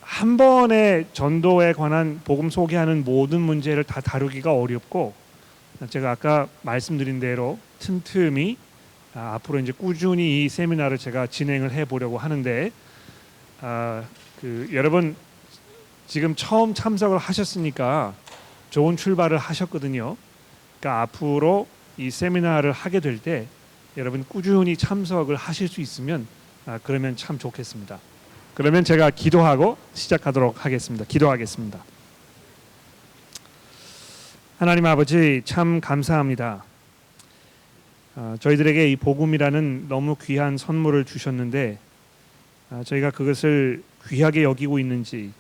한 번에 전도에 관한 복음 소개하는 모든 문제를 다 다루기가 어렵고, 제가 아까 말씀드린 대로 틈틈이 앞으로 이제 꾸준히 이 세미나를 제가 진행을 해 보려고 하는데, 여러분 지금 처음 참석을 하셨으니까 좋은 출발을 하셨거든요. 그러니까 앞으로 이 세미나를 하게 될 때 여러분 꾸준히 참석을 하실 수 있으면 그러면 참 좋겠습니다. 그러면 제가 기도하고 시작하도록 하겠습니다. 기도하겠습니다. 하나님 아버지, 참 감사합니다. 저희들에게 이 복음이라는 너무 귀한 선물을 주셨는데 저희가 그것을 귀하게 여기고 있는지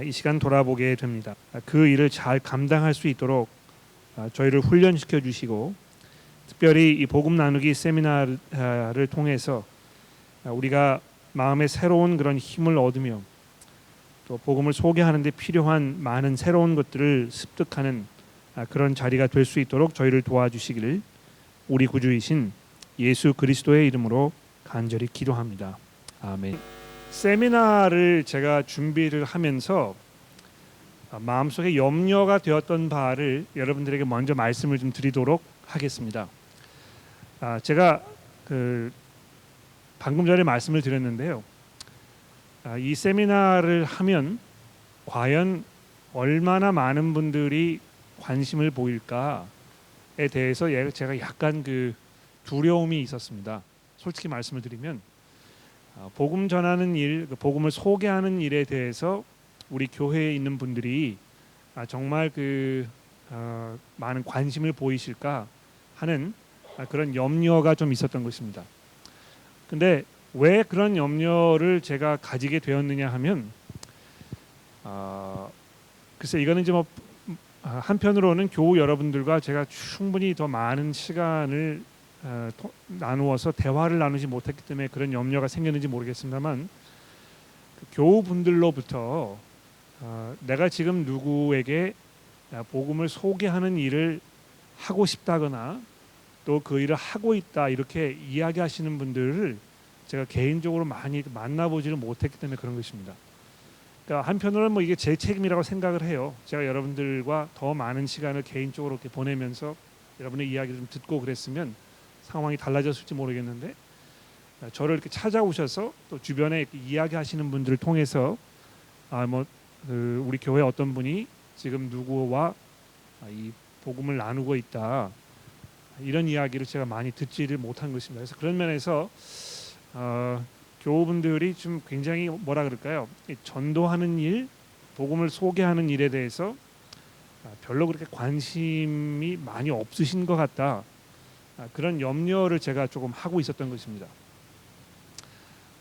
이 시간 돌아보게 됩니다. 그 일을 잘 감당할 수 있도록 저희를 훈련시켜 주시고, 특별히 이 복음 나누기 세미나를 통해서 우리가 마음에 새로운 그런 힘을 얻으며 또 복음을 소개하는 데 필요한 많은 새로운 것들을 습득하는 그런 자리가 될 수 있도록 저희를 도와주시기를 우리 구주이신 예수 그리스도의 이름으로 간절히 기도합니다. 아멘. 세미나를 제가 준비를 하면서 마음속에 염려가 되었던 바를 여러분들에게 먼저 말씀을 좀 드리도록 하겠습니다. 제가 방금 전에 말씀을 드렸는데요. 이 세미나를 하면 과연 얼마나 많은 분들이 관심을 보일까에 대해서 제가 약간 두려움이 있었습니다. 솔직히 말씀을 드리면 복음 전하는 일, 복음을 소개하는 일에 대해서 우리 교회에 있는 분들이 정말 많은 관심을 보이실까 하는 그런 염려가 좀 있었던 것입니다. 근데 왜 그런 염려를 제가 가지게 되었느냐 하면 글쎄 이거는 이제 한편으로는 교우 여러분들과 제가 충분히 더 많은 시간을 나누어서 대화를 나누지 못했기 때문에 그런 염려가 생겼는지 모르겠습니다만, 교우 분들로부터 내가 지금 누구에게 복음을 소개하는 일을 하고 싶다거나 또 그 일을 하고 있다 이렇게 이야기하시는 분들을 제가 개인적으로 많이 만나보지를 못했기 때문에 그런 것입니다. 그러니까 한편으로는 이게 제 책임이라고 생각을 해요. 제가 여러분들과 더 많은 시간을 개인적으로 이렇게 보내면서 여러분의 이야기를 좀 듣고 그랬으면 상황이 달라졌을지 모르겠는데, 저를 이렇게 찾아오셔서 또 주변에 이렇게 이야기하시는 분들을 통해서 우리 교회 어떤 분이 지금 누구와 이 복음을 나누고 있다 이런 이야기를 제가 많이 듣지를 못한 것입니다. 그래서 그런 면에서 교우분들이 좀 굉장히 뭐라 그럴까요? 전도하는 일, 복음을 소개하는 일에 대해서 별로 그렇게 관심이 많이 없으신 것 같다. 그런 염려를 제가 조금 하고 있었던 것입니다.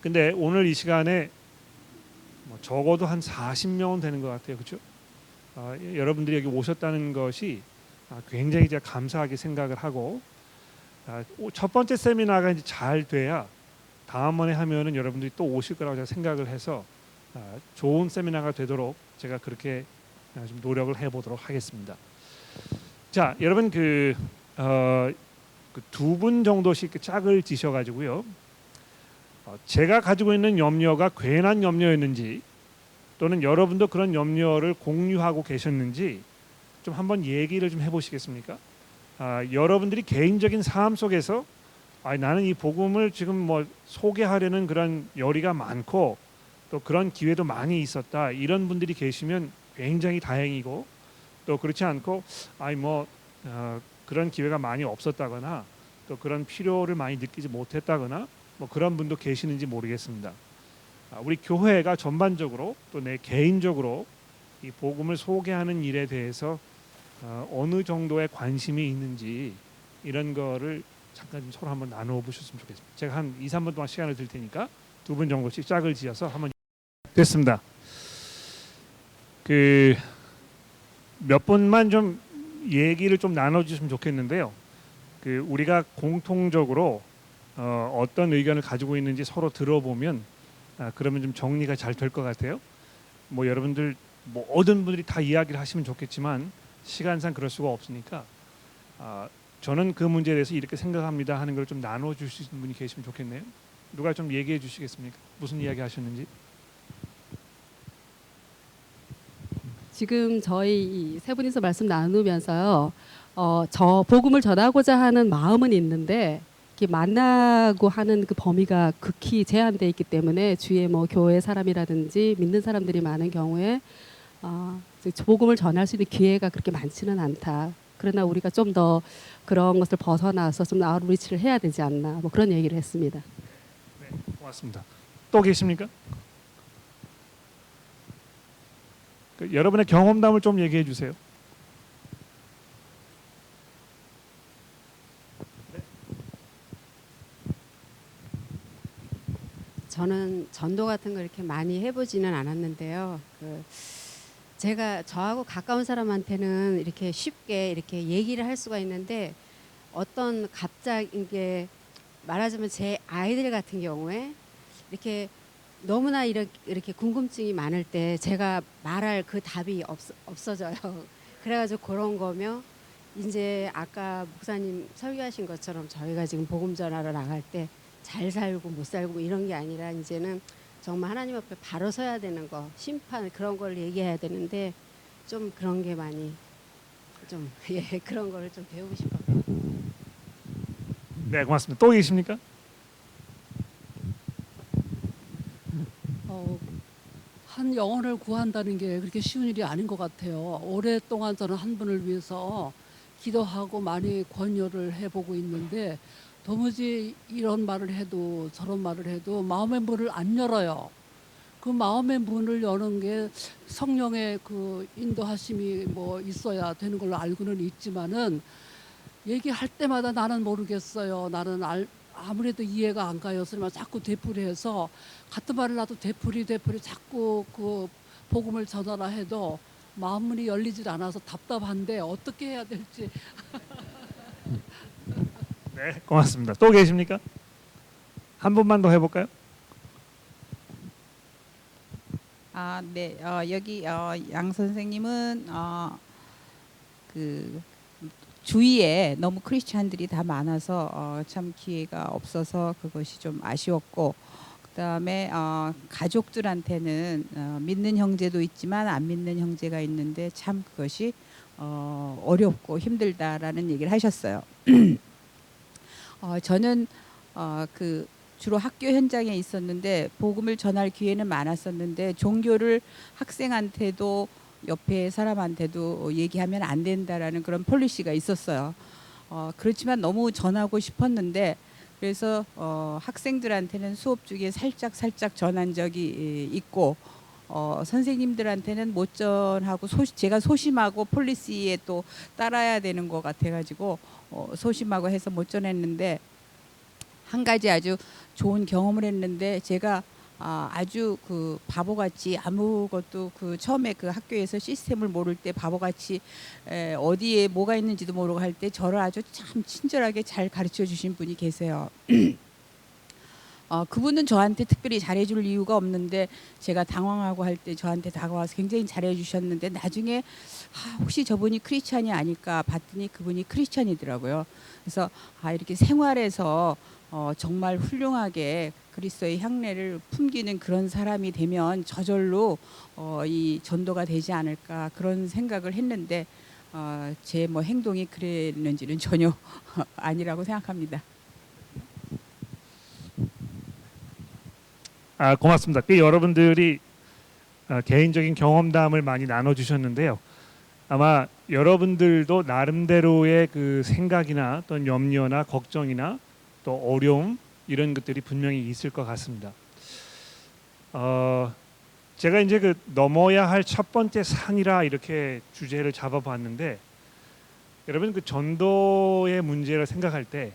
근데 오늘 이 시간에 적어도 한 40명은 되는 것 같아요. 그렇죠? 여러분들이 여기 오셨다는 것이 굉장히 제가 감사하게 생각을 하고, 첫 번째 세미나가 이제 잘 돼야 다음번에 하면은 여러분들이 또 오실 거라고 제가 생각을 해서 좋은 세미나가 되도록 제가 그렇게 좀 노력을 해보도록 하겠습니다. 자, 여러분 두 분 정도씩 짝을 지셔가지고요. 제가 가지고 있는 염려가 괜한 염려였는지 또는 여러분도 그런 염려를 공유하고 계셨는지 좀 한번 얘기를 좀 해보시겠습니까? 여러분들이 개인적인 삶 속에서 나는 이 복음을 지금 소개하려는 그런 열의가 많고 또 그런 기회도 많이 있었다 이런 분들이 계시면 굉장히 다행이고, 또 그렇지 않고 그런 기회가 많이 없었다거나 또 그런 필요를 많이 느끼지 못했다거나 그런 분도 계시는지 모르겠습니다. 우리 교회가 전반적으로 또 내 개인적으로 이 복음을 소개하는 일에 대해서 어느 정도의 관심이 있는지 이런 거를 잠깐 좀 서로 한번 나누어 보셨으면 좋겠습니다. 제가 한 2, 3분 동안 시간을 드릴 테니까 두 분 정도씩 짝을 지어서 한번 됐습니다. 몇 분만 좀 얘기를 좀 나눠 주시면 좋겠는데요. 우리가 공통적으로 어떤 의견을 가지고 있는지 서로 들어보면 그러면 좀 정리가 잘 될 것 같아요. 여러분들 모든 분들이 다 이야기를 하시면 좋겠지만 시간상 그럴 수가 없으니까 저는 그 문제에 대해서 이렇게 생각합니다 하는 걸 좀 나눠 주시는 분이 계시면 좋겠네요. 누가 좀 얘기해 주시겠습니까? 무슨 이야기 하셨는지? 지금 저희 이세 분이서 말씀 나누면서요, 저 복음을 전하고자 하는 마음은 있는데 이렇게 만나고 하는 그 범위가 극히 제한돼 있기 때문에 주위에 뭐 교회 사람이라든지 믿는 사람들이 많은 경우에 복음을 전할 수 있는 기회가 그렇게 많지는 않다. 그러나 우리가 좀 더 그런 것을 벗어나서 좀 아웃리치를 해야 되지 않나, 뭐 그런 얘기를 했습니다. 네, 고맙습니다. 또 계십니까? 여러분의 경험담을 좀 얘기해 주세요. 저는 전도 같은 거 이렇게 많이 해보지는 않았는데요. 제가 저하고 가까운 사람한테는 이렇게 쉽게 이렇게 얘기를 할 수가 있는데, 어떤 갑자기 이게 말하자면 제 아이들 같은 경우에 이렇게 너무나 이렇게 궁금증이 많을 때 제가 말할 그 답이 없어져요. 그래가지고 그런 거며, 이제 아까 목사님 설교하신 것처럼 저희가 지금 복음 전하러 나갈 때 잘 살고 못 살고 이런 게 아니라 이제는 정말 하나님 앞에 바로 서야 되는 거, 심판 그런 걸 얘기해야 되는데, 좀 그런 게 많이 좀 그런 거를 좀 배우고 싶어요. 네, 고맙습니다. 또 계십니까? 한 영혼을 구한다는 게 그렇게 쉬운 일이 아닌 것 같아요. 오랫동안 저는 한 분을 위해서 기도하고 많이 권유를 해보고 있는데, 도무지 이런 말을 해도 저런 말을 해도 마음의 문을 안 열어요. 그 마음의 문을 여는 게 성령의 그 인도하심이 뭐 있어야 되는 걸로 알고는 있지만은, 얘기할 때마다 나는 모르겠어요. 나는 아무래도 이해가 안 가요. 그러면 자꾸 되풀이해서 같은 말을 나도 되풀이 자꾸 그 복음을 전하라 해도 마음문이 열리질 않아서 답답한데 어떻게 해야 될지. 네, 고맙습니다. 또 계십니까? 한 분만 더 해볼까요? 네. 여기 양 선생님은 그 주위에 너무 크리스찬들이 다 많아서 참 기회가 없어서 그것이 좀 아쉬웠고, 그다음에 가족들한테는 믿는 형제도 있지만 안 믿는 형제가 있는데 참 그것이 어렵고 힘들다라는 얘기를 하셨어요. 저는 그 주로 학교 현장에 있었는데 복음을 전할 기회는 많았었는데, 종교를 학생한테도 옆에 사람한테도 얘기하면 안 된다라는 그런 폴리시가 있었어요. 그렇지만 너무 전하고 싶었는데, 그래서 학생들한테는 수업 중에 살짝 전한 적이 있고, 선생님들한테는 못 전하고 제가 소심하고 폴리시에 또 따라야 되는 것 같아가지고 소심하고 해서 못 전했는데, 한 가지 아주 좋은 경험을 했는데, 제가 아주 그 바보같이 아무것도 그 처음에 그 학교에서 시스템을 모를 때 바보같이 어디에 뭐가 있는지도 모르고 할 때 저를 아주 참 친절하게 잘 가르쳐 주신 분이 계세요. 그분은 저한테 특별히 잘해줄 이유가 없는데, 제가 당황하고 할 때 저한테 다가와서 굉장히 잘해주셨는데, 나중에 혹시 저분이 크리스찬이 아닐까 봤더니 그분이 크리스찬이더라고요. 그래서 이렇게 생활에서 정말 훌륭하게 그리스도의 향례를 품기는 그런 사람이 되면 저절로 이 전도가 되지 않을까, 그런 생각을 했는데 제 뭐 행동이 그랬는지는 전혀 아니라고 생각합니다. 고맙습니다. 여러분들이 개인적인 경험담을 많이 나눠주셨는데요. 아마 여러분들도 나름대로의 그 생각이나 또는 염려나 걱정이나 또 어려움, 이런 것들이 분명히 있을 것 같습니다. 제가 이제 그 넘어야 할 첫 번째 산이라 이렇게 주제를 잡아봤는데, 여러분 그 전도의 문제를 생각할 때,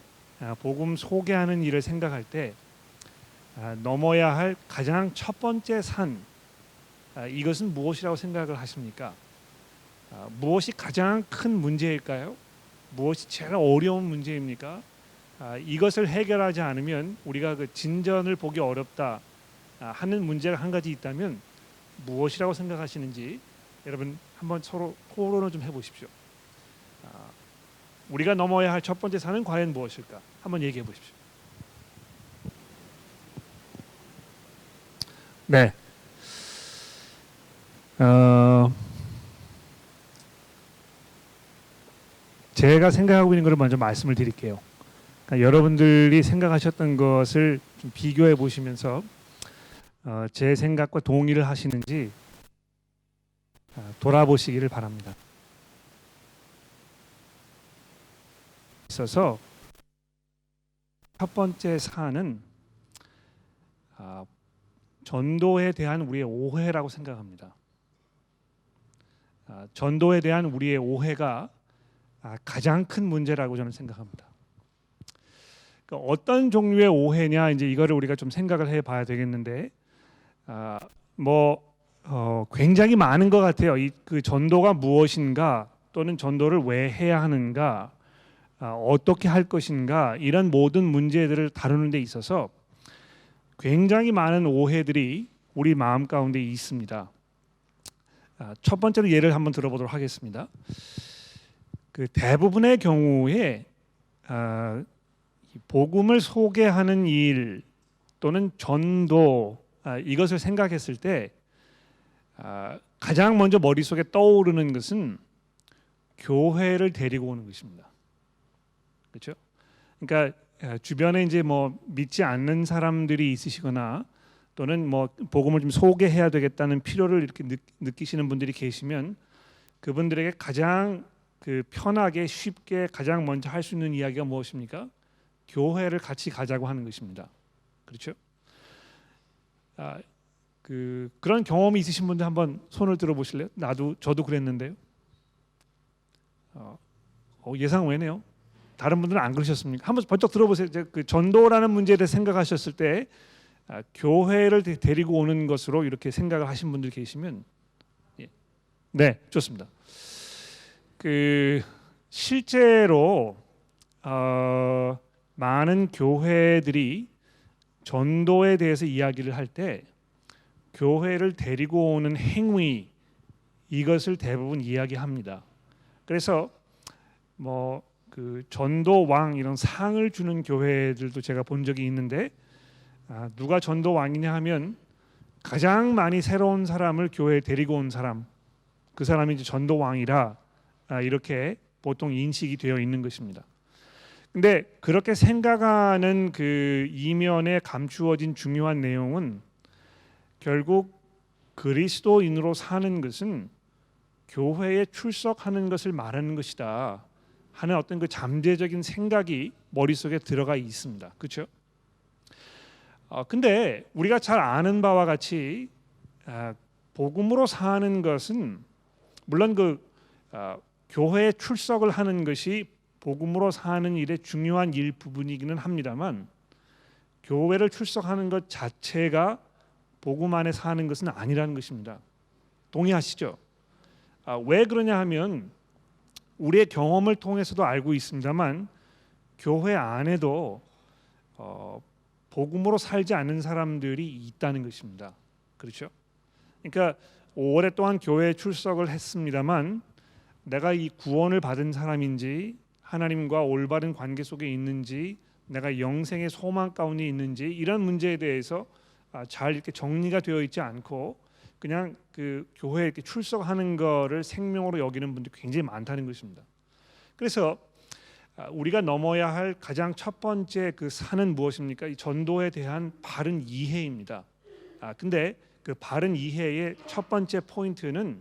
복음 소개하는 일을 생각할 때 넘어야 할 가장 첫 번째 산, 이것은 무엇이라고 생각을 하십니까? 무엇이 가장 큰 문제일까요? 무엇이 제일 어려운 문제입니까? 이것을 해결하지 않으면 우리가 그 진전을 보기 어렵다 하는 문제가 한 가지 있다면 무엇이라고 생각하시는지 여러분 한번 서로 토론을 좀 해보십시오. 우리가 넘어야 할 첫 번째 산은 과연 무엇일까? 한번 얘기해 보십시오. 네. 제가 생각하고 있는 것을 먼저 말씀을 드릴게요. 그러니까 여러분들이 생각하셨던 것을 좀 비교해 보시면서 제 생각과 동의를 하시는지 돌아보시기를 바랍니다. 있어서 첫 번째 사안은 전도에 대한 우리의 오해라고 생각합니다. 전도에 대한 우리의 오해가 가장 큰 문제라고 저는 생각합니다. 그러니까 어떤 종류의 오해냐, 이제 이거를 우리가 좀 생각을 해봐야 되겠는데, 굉장히 많은 것 같아요. 그 전도가 무엇인가, 또는 전도를 왜 해야 하는가, 어떻게 할 것인가, 이런 모든 문제들을 다루는 데 있어서 굉장히 많은 오해들이 우리 마음 가운데 있습니다. 첫 번째로 예를 한번 들어보도록 하겠습니다. 그 대부분의 경우에 복음을 소개하는 일 또는 전도, 이것을 생각했을 때 가장 먼저 머릿속에 떠오르는 것은 교회를 데리고 오는 것입니다. 그렇죠? 그러니까 주변에 이제 뭐 믿지 않는 사람들이 있으시거나 또는 뭐 복음을 좀 소개해야 되겠다는 필요를 이렇게 느끼시는 분들이 계시면 그분들에게 가장 그 편하게 쉽게 가장 먼저 할 수 있는 이야기가 무엇입니까? 교회를 같이 가자고 하는 것입니다. 그렇죠? 그런 경험이 있으신 분들 한번 손을 들어보실래요? 저도 그랬는데요. 예상 외네요. 다른 분들은 안 그러셨습니까? 한번 번쩍 들어보세요. 그 전도라는 문제에 대해 생각하셨을 때 교회를 데리고 오는 것으로 이렇게 생각을 하신 분들 계시면, 네, 좋습니다. 그 실제로 많은 교회들이 전도에 대해서 이야기를 할 때 교회를 데리고 오는 행위, 이것을 대부분 이야기합니다. 그래서 뭐 그 전도왕 이런 상을 주는 교회들도 제가 본 적이 있는데, 누가 전도왕이냐 하면 가장 많이 새로운 사람을 교회에 데리고 온 사람, 그 사람이 이제 전도왕이라 이렇게 보통 인식이 되어 있는 것입니다. 근데 그렇게 생각하는 그 이면에 감추어진 중요한 내용은 결국 그리스도인으로 사는 것은 교회에 출석하는 것을 말하는 것이다 하는 어떤 그 잠재적인 생각이 머릿속에 들어가 있습니다. 그렇죠? 근데 우리가 잘 아는 바와 같이 복음으로 사는 것은 물론 교회에 출석을 하는 것이 복음으로 사는 일의 중요한 일부분이기는 합니다만, 교회를 출석하는 것 자체가 복음 안에 사는 것은 아니라는 것입니다. 동의하시죠? 왜 그러냐 하면 우리의 경험을 통해서도 알고 있습니다만 교회 안에도 복음으로 살지 않는 사람들이 있다는 것입니다. 그렇죠? 그러니까 오랫동안 교회에 출석을 했습니다만 내가 이 구원을 받은 사람인지 하나님과 올바른 관계 속에 있는지 내가 영생의 소망 가운데 있는지 이런 문제에 대해서 잘 이렇게 정리가 되어 있지 않고 그냥 그 교회에 이렇게 출석하는 거를 생명으로 여기는 분들이 굉장히 많다는 것입니다. 그래서 우리가 넘어야 할 가장 첫 번째 그 산은 무엇입니까? 이 전도에 대한 바른 이해입니다. 근데 그 바른 이해의 첫 번째 포인트는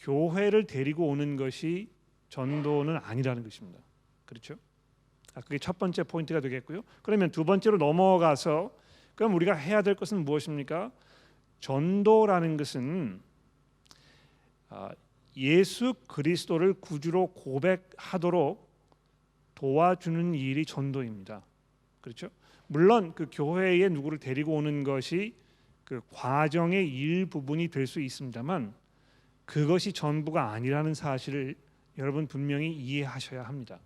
교회를 데리고 오는 것이 전도는 아니라는 것입니다. 그렇죠? 그게 첫 번째 포인트가 되겠고요. 그러면 두 번째로 넘어가서 그럼 우리가 해야 될 것은 무엇입니까? 전도라는 것은 예수 그리스도를 구주로 고백하도록 도와주는 일이 전도입니다. 그렇죠? 물론 그 교회에 누구를 데리고 오는 것이 그 과정의 일부분이 될 수 있습니다만 그것이 전부가 아니라는 사실을 여러분 분명히 이해하셔야 합니다.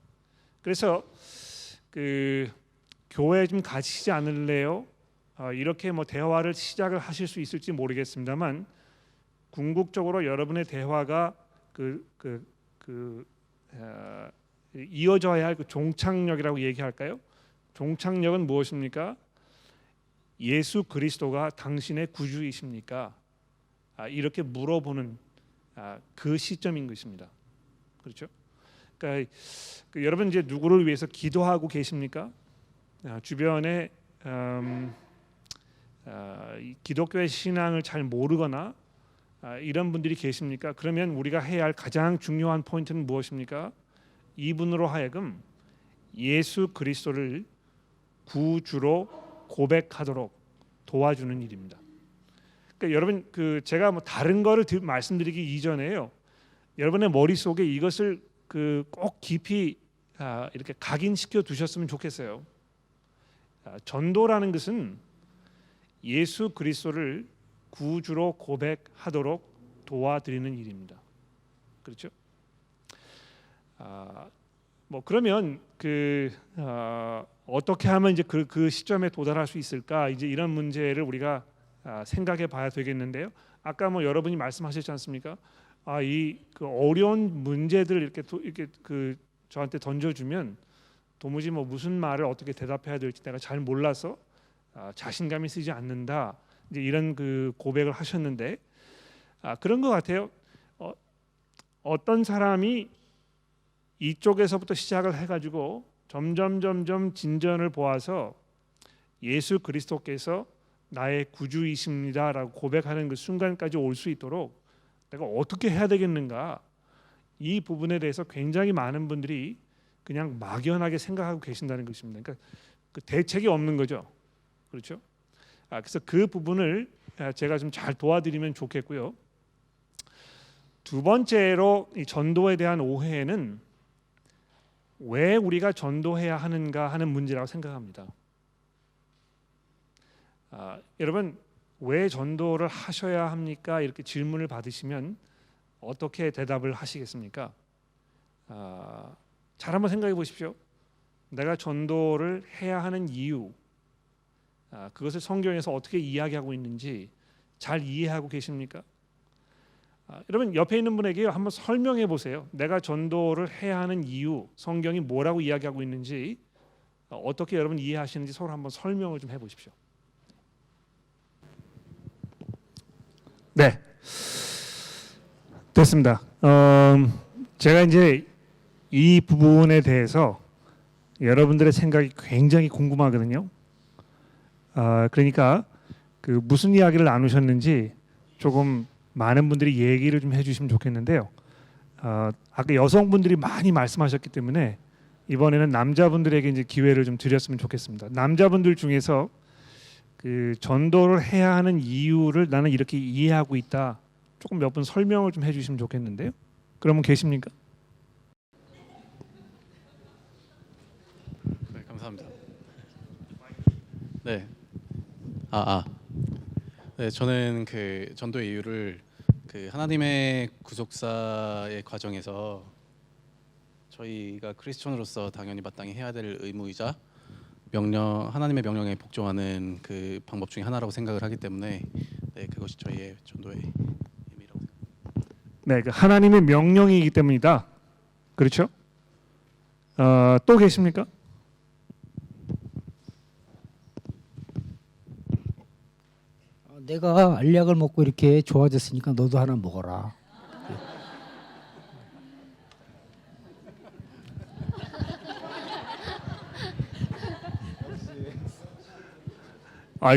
그래서 그 교회 좀 가시지 않을래요? 이렇게 뭐 대화를 시작을 하실 수 있을지 모르겠습니다만 궁극적으로 여러분의 대화가 이어져야 할 그 종착역이라고 얘기할까요? 종착역은 무엇입니까? 예수 그리스도가 당신의 구주이십니까? 이렇게 물어보는 그 시점인 것입니다. 그렇죠? 그러니까 여러분 이제 누구를 위해서 기도하고 계십니까? 주변에 이 기독교의 신앙을 잘 모르거나 이런 분들이 계십니까? 그러면 우리가 해야 할 가장 중요한 포인트는 무엇입니까? 이분으로 하여금 예수 그리스도를 구주로 고백하도록 도와주는 일입니다. 그러니까 여러분 제가 뭐 다른 거를 말씀드리기 이전에요. 여러분의 머릿속에 이것을 꼭 깊이 이렇게 각인시켜 두셨으면 좋겠어요. 전도라는 것은 예수 그리스도를 구주로 고백하도록 도와드리는 일입니다. 그렇죠? 뭐 그러면 어떻게 하면 이제 그 시점에 도달할 수 있을까? 이제 이런 문제를 우리가 생각해 봐야 되겠는데요. 아까 뭐 여러분이 말씀하셨지 않습니까? 이 어려운 문제들을 이렇게 저한테 던져주면 도무지 뭐 무슨 말을 어떻게 대답해야 될지 내가 잘 몰라서 자신감이 쓰지 않는다. 이제 이런 고백을 하셨는데 그런 것 같아요. 어떤 사람이 이쪽에서부터 시작을 해가지고 점점 진전을 보아서 예수 그리스도께서 나의 구주이십니다라고 고백하는 그 순간까지 올 수 있도록 내가 어떻게 해야 되겠는가? 이 부분에 대해서 굉장히 많은 분들이 그냥 막연하게 생각하고 계신다는 것입니다. 그러니까 대책이 없는 거죠. 그렇죠? 그래서 그 부분을 제가 좀 잘 도와드리면 좋겠고요. 두 번째로 이 전도에 대한 오해는 왜 우리가 전도해야 하는가 하는 문제라고 생각합니다. 여러분 왜 전도를 하셔야 합니까? 이렇게 질문을 받으시면 어떻게 대답을 하시겠습니까? 잘 한번 생각해 보십시오. 내가 전도를 해야 하는 이유, 그것을 성경에서 어떻게 이야기하고 있는지 잘 이해하고 계십니까? 여러분 옆에 있는 분에게 한번 설명해 보세요. 내가 전도를 해야 하는 이유, 성경이 뭐라고 이야기하고 있는지 어떻게 여러분 이해하시는지 서로 한번 설명을 좀 해보십시오. 네, 됐습니다. 제가 이제 이 부분에 대해서 여러분들의 생각이 굉장히 궁금하거든요. 그러니까 무슨 이야기를 나누셨는지 조금 많은 분들이 얘기를 좀 해주시면 좋겠는데요. 아까 여성분들이 많이 말씀하셨기 때문에 이번에는 남자분들에게 이제 기회를 좀 드렸으면 좋겠습니다. 남자분들 중에서 전도를 해야 하는 이유를 나는 이렇게 이해하고 있다. 조금 몇 분 설명을 좀 해주시면 좋겠는데요. 그러면 계십니까? 네, 감사합니다. 네. 네, 저는 전도의 이유를 하나님의 구속사의 과정에서 저희가 크리스천으로서 당연히 마땅히 해야 될 의무이자 하나님의 명령에 복종하는 그 방법 중에 하나라고 생각을 하기 때문에 네, 그것이 저희의 전도의 의미라고 생각합니다. 네, 하나님의 명령이기 때문이다. 그렇죠? 또 계십니까? 내가 알약을 먹고 이렇게 좋아졌으니까 너도 하나 먹어라.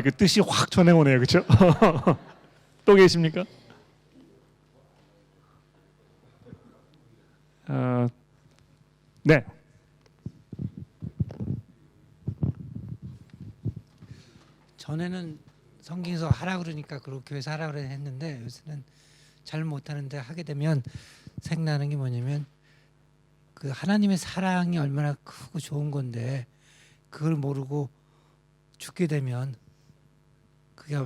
그 뜻이 확 전해오네요, 그렇죠? 또 계십니까? 네. 전에는 성경에서 하라 그러니까 그렇게 교회에서 하라 그래 했는데 요새는 잘 못하는데 하게 되면 생각나는 게 뭐냐면 하나님의 사랑이 얼마나 크고 좋은 건데 그걸 모르고 죽게 되면 그게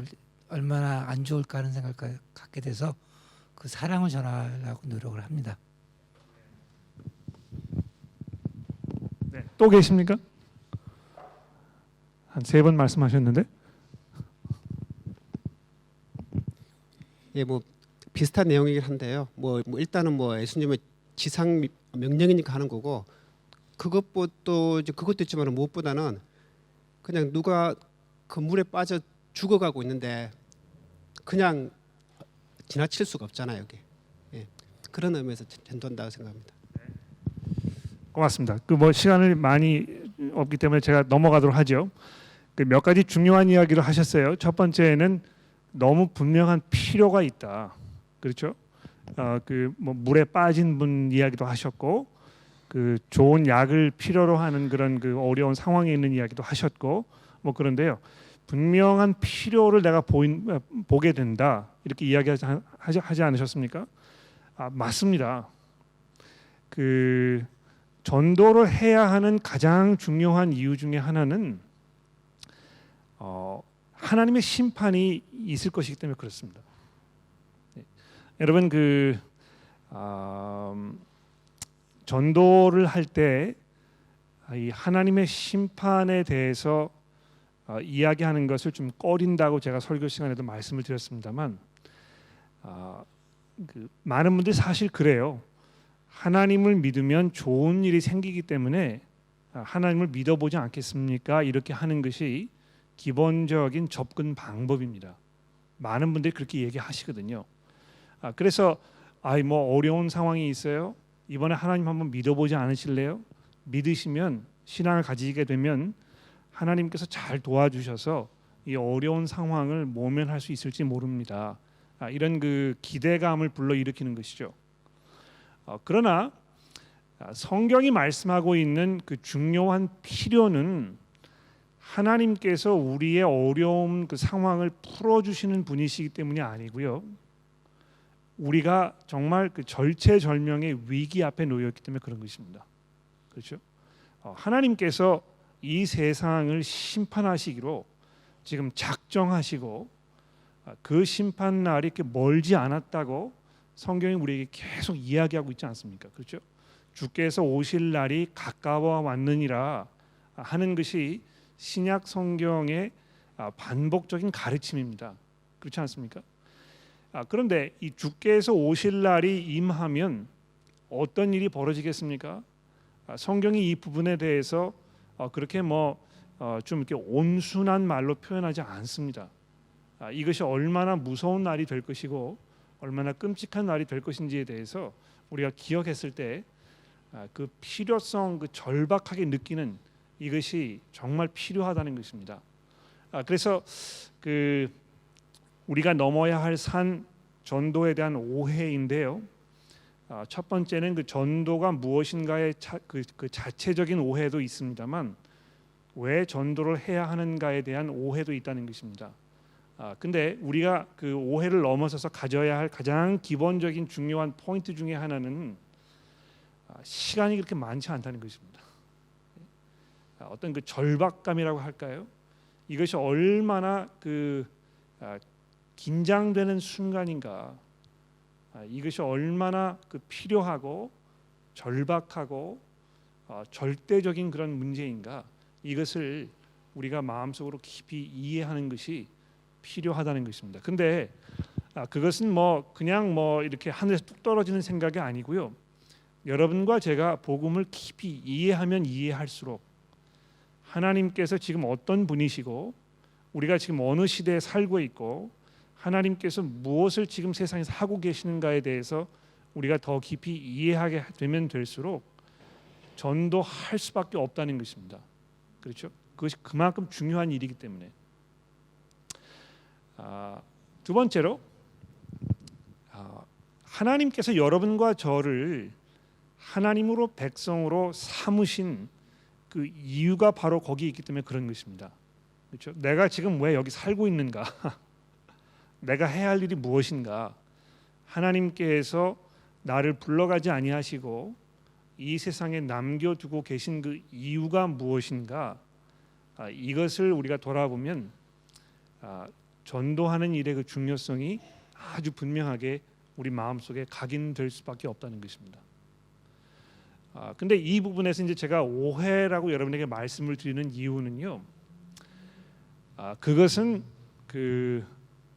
얼마나 안 좋을까 하는 생각을 갖게 돼서 그 사랑을 전하려고 노력을 합니다. 네. 또 계십니까? 한 3번 말씀하셨는데. 예, 뭐 비슷한 내용이긴 한데요. 뭐 일단은 뭐 예수님의 지상 명령이니까 하는 거고 그것도 있지만 무엇보다는 그냥 누가 그 물에 빠져 죽어가고 있는데 그냥 지나칠 수가 없잖아요, 여기. 예, 그런 의미에서 전도한다고 생각합니다. 고맙습니다. 그 뭐 시간을 많이 없기 때문에 제가 넘어가도록 하죠. 그 몇 가지 중요한 이야기를 하셨어요. 첫 번째는 너무 분명한 필요가 있다. 그렇죠? 그 뭐 물에 빠진 분 이야기도 하셨고, 그 좋은 약을 필요로 하는 그런 그 어려운 상황에 있는 이야기도 하셨고, 뭐 그런데요. 분명한 필요를 내가 보게 된다. 이렇게 이야기하지 않으셨습니까? 맞습니다. 그 전도를 해야 하는 가장 중요한 이유 중에 하나는 하나님의 심판이 있을 것이기 때문에 그렇습니다. 네. 여러분 그 전도를 할 때 이 하나님의 심판에 대해서 이야기하는 것을 좀 꺼린다고 제가 설교 시간에도 말씀을 드렸습니다만, 그 많은 분들이 사실 그래요. 하나님을 믿으면 좋은 일이 생기기 때문에 하나님을 믿어보지 않겠습니까? 이렇게 하는 것이 기본적인 접근 방법입니다. 많은 분들이 그렇게 얘기하시거든요. 그래서 뭐 어려운 상황이 있어요. 이번에 하나님 한번 믿어보지 않으실래요? 믿으시면 신앙을 가지게 되면 하나님께서 잘 도와주셔서 이 어려운 상황을 모면할 수 있을지 모릅니다. 이런 그 기대감을 불러일으키는 것이죠. 그러나 성경이 말씀하고 있는 그 중요한 필요는 하나님께서 우리의 어려움 그 상황을 풀어주시는 분이시기 때문이 아니고요. 우리가 정말 그 절체절명의 위기 앞에 놓였기 때문에 그런 것입니다. 그렇죠? 하나님께서 이 세상을 심판하시기로 지금 작정하시고 그 심판 날이 이렇게 멀지 않았다고 성경이 우리에게 계속 이야기하고 있지 않습니까? 그렇죠? 주께서 오실 날이 가까워 왔느니라 하는 것이 신약 성경의 반복적인 가르침입니다. 그렇지 않습니까? 그런데 이 주께서 오실 날이 임하면 어떤 일이 벌어지겠습니까? 성경이 이 부분에 대해서 그렇게 좀 이렇게 온순한 말로 표현하지 않습니다. 이것이 얼마나 무서운 날이 될 것이고 얼마나 끔찍한 날이 될 것인지에 대해서 우리가 기억했을 때 그 필요성, 그 절박하게 느끼는 이것이 정말 필요하다는 것입니다. 그래서 그 우리가 넘어야 할 산 전도에 대한 오해인데요. 첫 번째는 그 전도가 무엇인가의 그 자체적인 오해도 있습니다만 왜 전도를 해야 하는가에 대한 오해도 있다는 것입니다. 근데 우리가 그 오해를 넘어서서 가져야 할 가장 기본적인 중요한 포인트 중에 하나는 시간이 그렇게 많지 않다는 것입니다. 어떤 그 절박감이라고 할까요? 이것이 얼마나 그 긴장되는 순간인가, 이것이 얼마나 그 필요하고 절박하고 절대적인 그런 문제인가, 이것을 우리가 마음속으로 깊이 이해하는 것이 필요하다는 것입니다. 근데 그것은 그냥 이렇게 하늘에서 뚝 떨어지는 생각이 아니고요. 여러분과 제가 복음을 깊이 이해하면 이해할수록 하나님께서 지금 어떤 분이시고 우리가 지금 어느 시대에 살고 있고 하나님께서 무엇을 지금 세상에서 하고 계시는가에 대해서 우리가 더 깊이 이해하게 되면 될수록 전도할 수밖에 없다는 것입니다. 그렇죠? 그것이 그만큼 중요한 일이기 때문에. 두 번째로 하나님께서 여러분과 저를 하나님으로 백성으로 삼으신 그 이유가 바로 거기 있기 때문에 그런 것입니다. 그렇죠? 내가 지금 왜 여기 살고 있는가? 내가 해야 할 일이 무엇인가? 하나님께서 나를 불러가지 아니하시고 이 세상에 남겨두고 계신 그 이유가 무엇인가? 이것을 우리가 돌아보면 전도하는 일의 그 중요성이 아주 분명하게 우리 마음속에 각인될 수밖에 없다는 것입니다. 근데 이 부분에서 이제 제가 오해라고 여러분에게 말씀을 드리는 이유는요. 그것은 그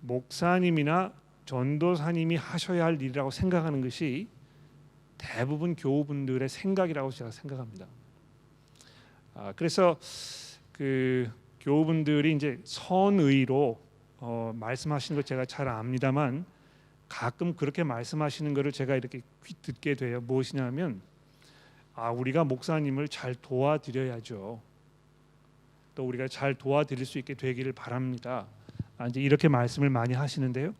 목사님이나 전도사님이 하셔야 할 일이라고 생각하는 것이 대부분 교우분들의 생각이라고 제가 생각합니다. 그래서 그 교우분들이 이제 선의로 말씀하시는 거 제가 잘 압니다만 가끔 그렇게 말씀하시는 것을 제가 이렇게 듣게 돼요. 무엇이냐면 우리가 목사님을 잘 도와드려야죠. 또 우리가 잘 도와드릴 수 있게 되기를 바랍니다. 이제 이렇게 말씀을 많이 하시는데요.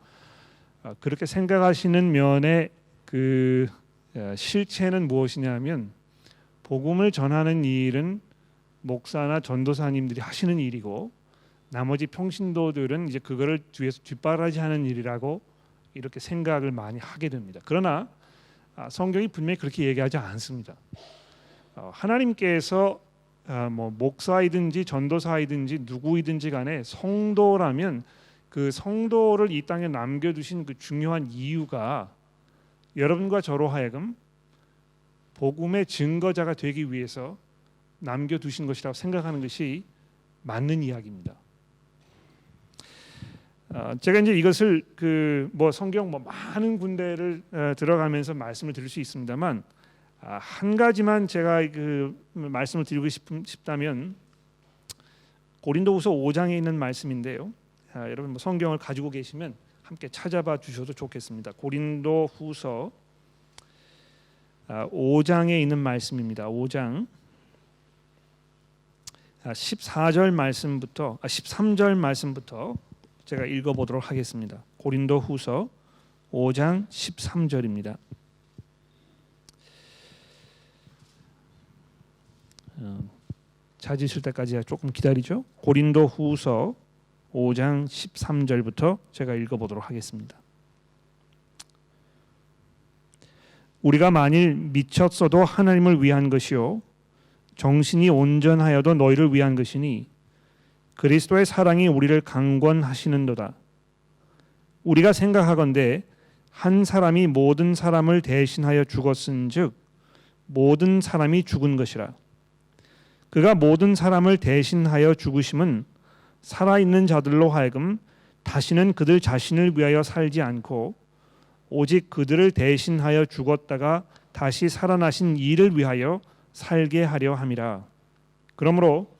그렇게 생각하시는 면에 그 실체는 무엇이냐면 복음을 전하는 일은 목사나 전도사님들이 하시는 일이고 나머지 평신도들은 이제 그거를 뒤에서 뒷바라지하는 일이라고 이렇게 생각을 많이 하게 됩니다. 그러나 성경이 분명히 그렇게 얘기하지 않습니다. 하나님께서 뭐 목사이든지 전도사이든지 누구이든지 간에 성도라면 그 성도를 이 땅에 남겨두신 그 중요한 이유가 여러분과 저로 하여금 복음의 증거자가 되기 위해서 남겨두신 것이라고 생각하는 것이 맞는 이야기입니다. 제가 이제 이것을 그 뭐 성경 뭐 많은 군데를 들어가면서 말씀을 드릴 수 있습니다만 한 가지만 제가 그 말씀을 드리고 싶다면 고린도후서 5장에 있는 말씀인데요. 여러분 뭐 성경을 가지고 계시면 함께 찾아봐 주셔도 좋겠습니다. 고린도후서 5장에 있는 말씀입니다. 5장 14절 말씀부터 13절 말씀부터 제가 읽어보도록 하겠습니다. 고린도후서 5장 13절입니다. 찾으실 때까지 조금 기다리죠. 고린도후서 5장 13절부터 제가 읽어보도록 하겠습니다. 우리가 만일 미쳤어도 하나님을 위한 것이요 정신이 온전하여도 너희를 위한 것이니 그리스도의 사랑이 우리를 강권하시는도다. 우리가 생각하건대 한 사람이 모든 사람을 대신하여 죽었은즉 모든 사람이 죽은 것이라. 그가 모든 사람을 대신하여 죽으심은 살아있는 자들로 하여금 다시는 그들 자신을 위하여 살지 않고 오직 그들을 대신하여 죽었다가 다시 살아나신 이를 위하여 살게 하려 함이라. 그러므로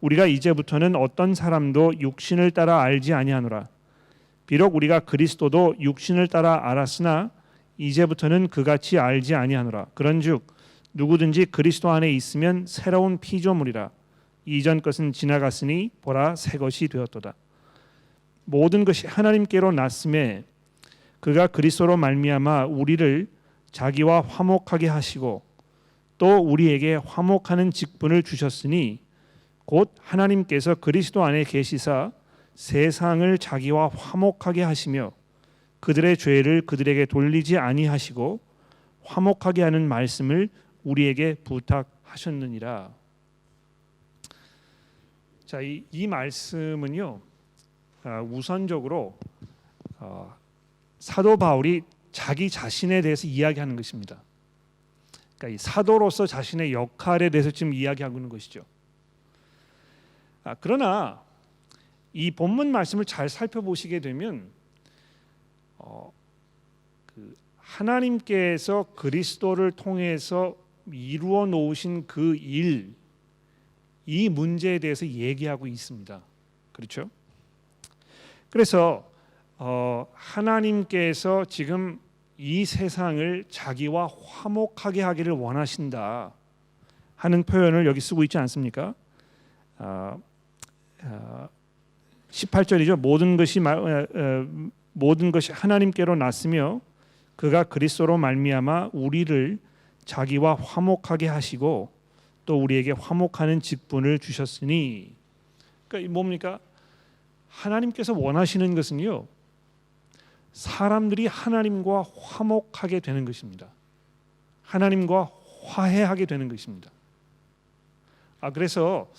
우리가 이제부터는 어떤 사람도 육신을 따라 알지 아니하노라. 비록 우리가 그리스도도 육신을 따라 알았으나 이제부터는 그같이 알지 아니하노라. 그런즉 누구든지 그리스도 안에 있으면 새로운 피조물이라. 이전 것은 지나갔으니 보라 새 것이 되었도다. 모든 것이 하나님께로 났음에 그가 그리스도로 말미암아 우리를 자기와 화목하게 하시고 또 우리에게 화목하는 직분을 주셨으니 곧 하나님께서 그리스도 안에 계시사 세상을 자기와 화목하게 하시며 그들의 죄를 그들에게 돌리지 아니하시고 화목하게 하는 말씀을 우리에게 부탁하셨느니라. 자, 이 말씀은요. 우선적으로 사도 바울이 자기 자신에 대해서 이야기하는 것입니다. 그러니까 이 사도로서 자신의 역할에 대해서 지금 이야기하고 있는 것이죠. 그러나 이 본문 말씀을 잘 살펴보시게 되면 하나님께서 그리스도를 통해서 이루어 놓으신 그 일, 이 문제에 대해서 얘기하고 있습니다. 그렇죠? 그래서 하나님께서 지금 이 세상을 자기와 화목하게 하기를 원하신다 하는 표현을 여기 쓰고 있지 않습니까? 18절이죠. 모든 것이 하나님께로 났으며 그가 그리스도로 말미암아 우리를 자기와 화목하게 하시고 또 우리에게 화목하는 직분을 주셨으니. 그러니까 뭡니까? 하나님께서 원하시는 것은요. 사람들이 하나님과 화목하게 되는 것입니다. 하나님과 화해하게 되는 것입니다. 그래서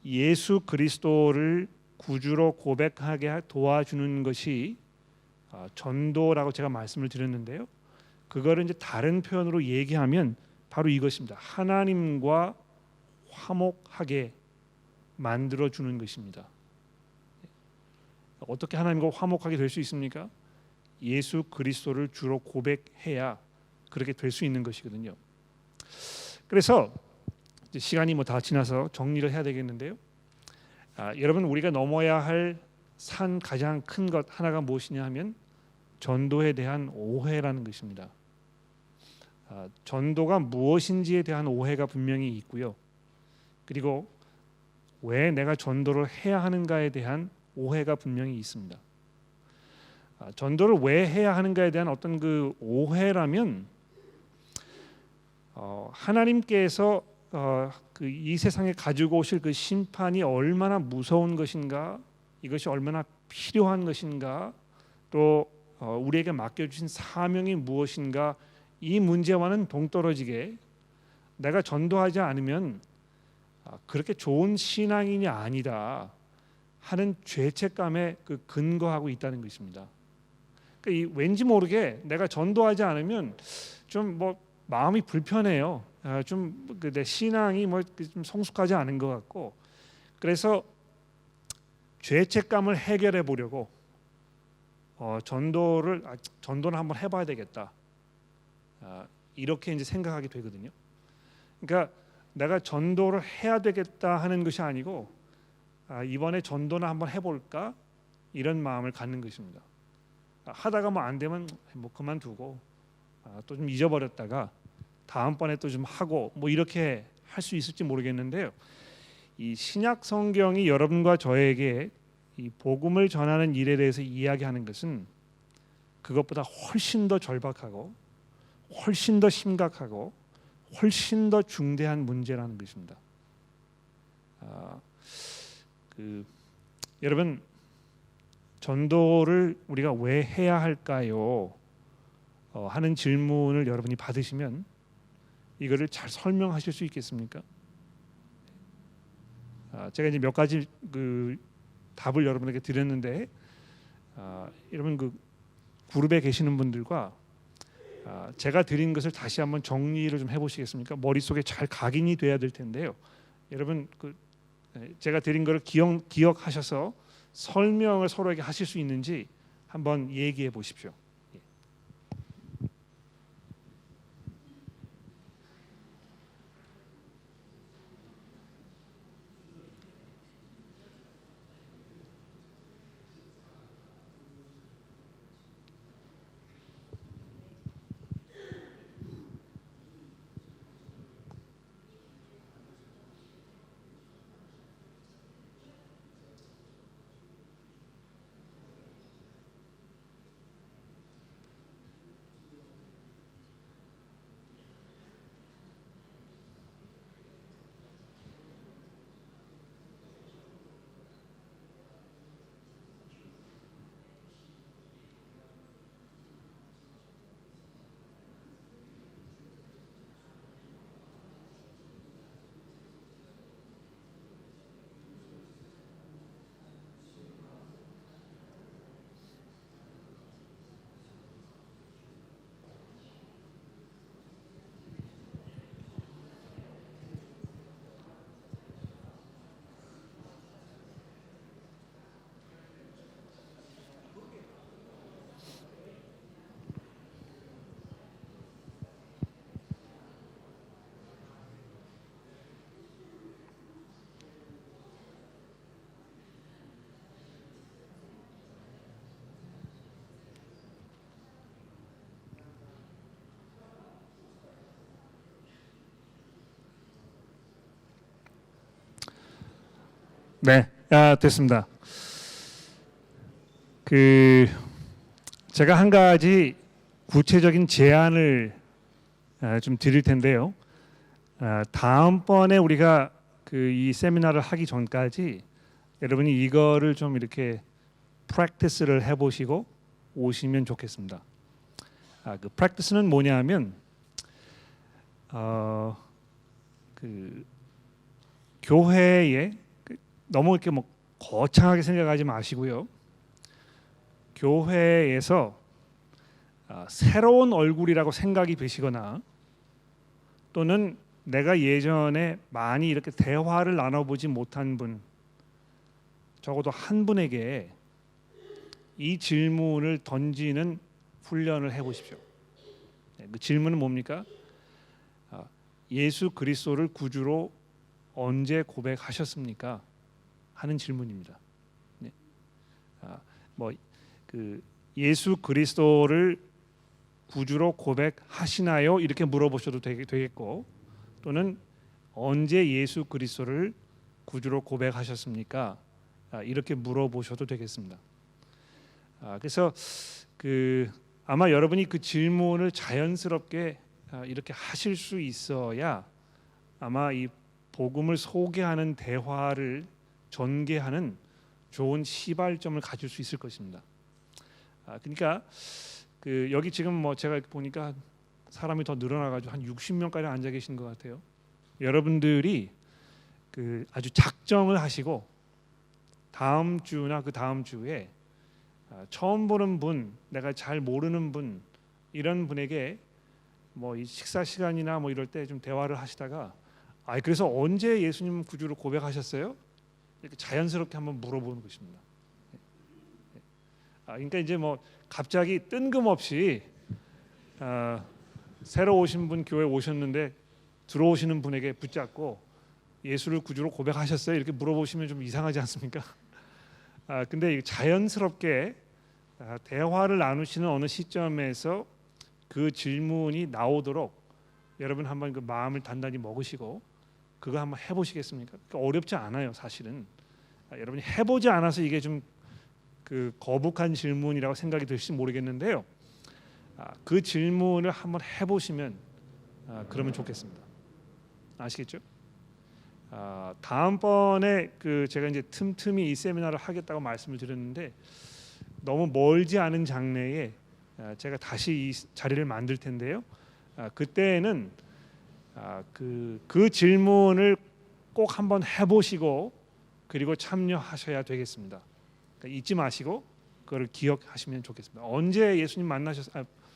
예수 그리스도를 구주로 고백하게 도와주는 것이 전도라고 제가 말씀을 드렸는데요. 그거를 이제 다른 표현으로 얘기하면 바로 이것입니다. 하나님과 화목하게 만들어 주는 것입니다. 어떻게 하나님과 화목하게 될 수 있습니까? 예수 그리스도를 주로 고백해야 그렇게 될 수 있는 것이거든요. 그래서 이제 시간이 뭐 다 지나서 정리를 해야 되겠는데요. 여러분 우리가 넘어야 할 산 가장 큰 것 하나가 무엇이냐 하면 전도에 대한 오해라는 것입니다. 전도가 무엇인지에 대한 오해가 분명히 있고요. 그리고 왜 내가 전도를 해야 하는가에 대한 오해가 분명히 있습니다. 전도를 왜 해야 하는가에 대한 어떤 그 오해라면 하나님께서 그 이 세상에 가지고 오실 그 심판이 얼마나 무서운 것인가, 이것이 얼마나 필요한 것인가, 또 우리에게 맡겨주신 사명이 무엇인가, 이 문제와는 동떨어지게 내가 전도하지 않으면 그렇게 좋은 신앙인이 아니다 하는 죄책감에 그 근거하고 있다는 것입니다. 그러니까 왠지 모르게 내가 전도하지 않으면 좀 뭐 마음이 불편해요. 좀 내 신앙이 뭐 좀 성숙하지 않은 것 같고, 그래서 죄책감을 해결해 보려고 전도는 한번 해봐야 되겠다. 이렇게 이제 생각하게 되거든요. 그러니까 내가 전도를 해야 되겠다 하는 것이 아니고 이번에 전도나 한번 해볼까 이런 마음을 갖는 것입니다. 하다가 뭐 안 되면 뭐 그만두고 또 좀 잊어버렸다가 다음번에 또 좀 하고 뭐 이렇게 할 수 있을지 모르겠는데요. 이 신약 성경이 여러분과 저에게 이 복음을 전하는 일에 대해서 이야기하는 것은 그것보다 훨씬 더 절박하고 훨씬 더 심각하고 훨씬 더 중대한 문제라는 것입니다. 여러분, 전도를 우리가 왜 해야 할까요? 하는 질문을 여러분이 받으시면 이거를 잘 설명하실 수 있겠습니까? 제가 이제 몇 가지 그 답을 여러분에게 드렸는데, 여러분 그 그룹에 계시는 분들과 제가 드린 것을 다시 한번 정리를 좀 해보시겠습니까? 머릿속에 잘 각인이 돼야 될 텐데요. 여러분 제가 드린 것을 기억하셔서 설명을 서로에게 하실 수 있는지 한번 얘기해 보십시오. 네, 됐습니다. 제가 한 가지 구체적인 제안을 좀 드릴 텐데요. 다음번에 우리가 이 세미나를 하기 전까지 여러분이 이거를 좀 이렇게 프랙티스를 해보시고 오시면 좋겠습니다. 그 프랙티스는 뭐냐면 교회에 너무 이렇게 뭐 거창하게 생각하지 마시고요. 교회에서 새로운 얼굴이라고 생각이 되시거나 또는 내가 예전에 많이 이렇게 대화를 나눠보지 못한 분, 적어도 한 분에게 이 질문을 던지는 훈련을 해보십시오. 그 질문은 뭡니까? 예수 그리스도를 구주로 언제 고백하셨습니까? 하는 질문입니다. 네. 예수 그리스도를 구주로 고백하시나요? 이렇게 물어보셔도 되겠고, 또는 언제 예수 그리스도를 구주로 고백하셨습니까? 이렇게 물어보셔도 되겠습니다. 그래서 아마 여러분이 그 질문을 자연스럽게 이렇게 하실 수 있어야 아마 이 복음을 소개하는 대화를 전개하는 좋은 시발점을 가질 수 있을 것입니다. 그러니까 여기 지금 뭐 제가 보니까 사람이 더 늘어나가지고 한 60명까지 앉아 계신 것 같아요. 여러분들이 아주 작정을 하시고 다음 주나 그 다음 주에 처음 보는 분, 내가 잘 모르는 분, 이런 분에게 뭐 이 식사 시간이나 뭐 이럴 때 좀 대화를 하시다가 그래서 언제 예수님 구주로 고백하셨어요? 이렇게 자연스럽게 한번 물어보는 것입니다. 그러니까 이제 뭐 갑자기 뜬금없이 새로 오신 분 교회 오셨는데 들어오시는 분에게 붙잡고 예수를 구주로 고백하셨어요? 이렇게 물어보시면 좀 이상하지 않습니까? 근데 자연스럽게 대화를 나누시는 어느 시점에서 그 질문이 나오도록 여러분 한번 그 마음을 단단히 먹으시고 그거 한번 해보시겠습니까? 어렵지 않아요, 사실은. 여러분이 해보지 않아서 이게 좀 거북한 질문이라고 생각이 들지 모르겠는데요. 그 질문을 한번 해보시면 그러면 좋겠습니다. 아시겠죠? 다음번에 제가 이제 틈틈이 이 세미나를 하겠다고 말씀을 드렸는데 너무 멀지 않은 장래에 제가 다시 이 자리를 만들 텐데요. 그때는 그 질문을 꼭 한번 해보시고 그리고 참여하셔야 되겠습니다. 그러니까 잊지 마시고 그거를 기억하시면 좋겠습니다. 언제 예수님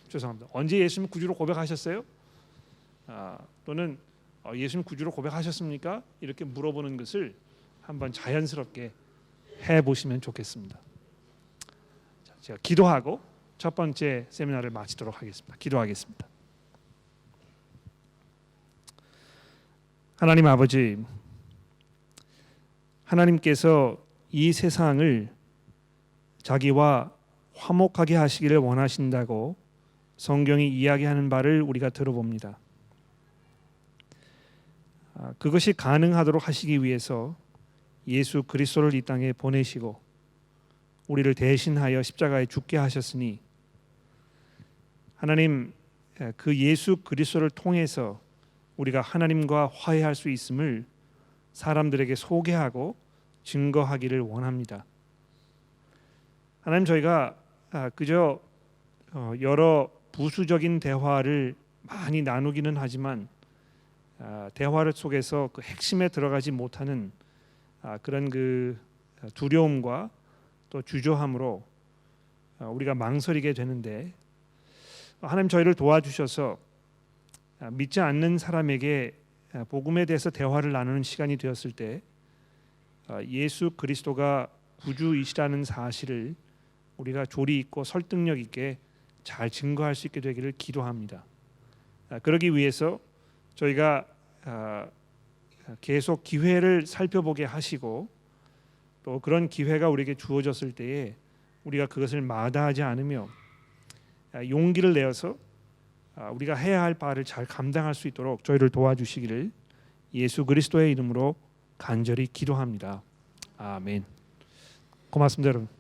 죄송합니다. 언제 예수님 구주로 고백하셨어요? 또는 예수님 구주로 고백하셨습니까? 이렇게 물어보는 것을 한번 자연스럽게 해보시면 좋겠습니다. 제가 기도하고 첫 번째 세미나를 마치도록 하겠습니다. 기도하겠습니다. 하나님 아버지, 하나님께서 이 세상을 자기와 화목하게 하시기를 원하신다고 성경이 이야기하는 바를 우리가 들어봅니다. 그것이 가능하도록 하시기 위해서 예수 그리스도를 이 땅에 보내시고 우리를 대신하여 십자가에 죽게 하셨으니 하나님, 그 예수 그리스도를 통해서 우리가 하나님과 화해할 수 있음을 사람들에게 소개하고 증거하기를 원합니다. 하나님, 저희가 그저 여러 부수적인 대화를 많이 나누기는 하지만 대화를 속에서 그 핵심에 들어가지 못하는 그런 두려움과 또 주저함으로 우리가 망설이게 되는데 하나님, 저희를 도와주셔서 믿지 않는 사람에게 복음에 대해서 대화를 나누는 시간이 되었을 때 예수 그리스도가 구주이시라는 사실을 우리가 조리 있고 설득력 있게 잘 증거할 수 있게 되기를 기도합니다. 그러기 위해서 저희가 계속 기회를 살펴보게 하시고 또 그런 기회가 우리에게 주어졌을 때에 우리가 그것을 마다하지 않으며 용기를 내어서 우리가 해야 할 바를 잘 감당할 수 있도록 저희를 도와주시기를 예수 그리스도의 이름으로 간절히 기도합니다. 아멘. 고맙습니다, 여러분.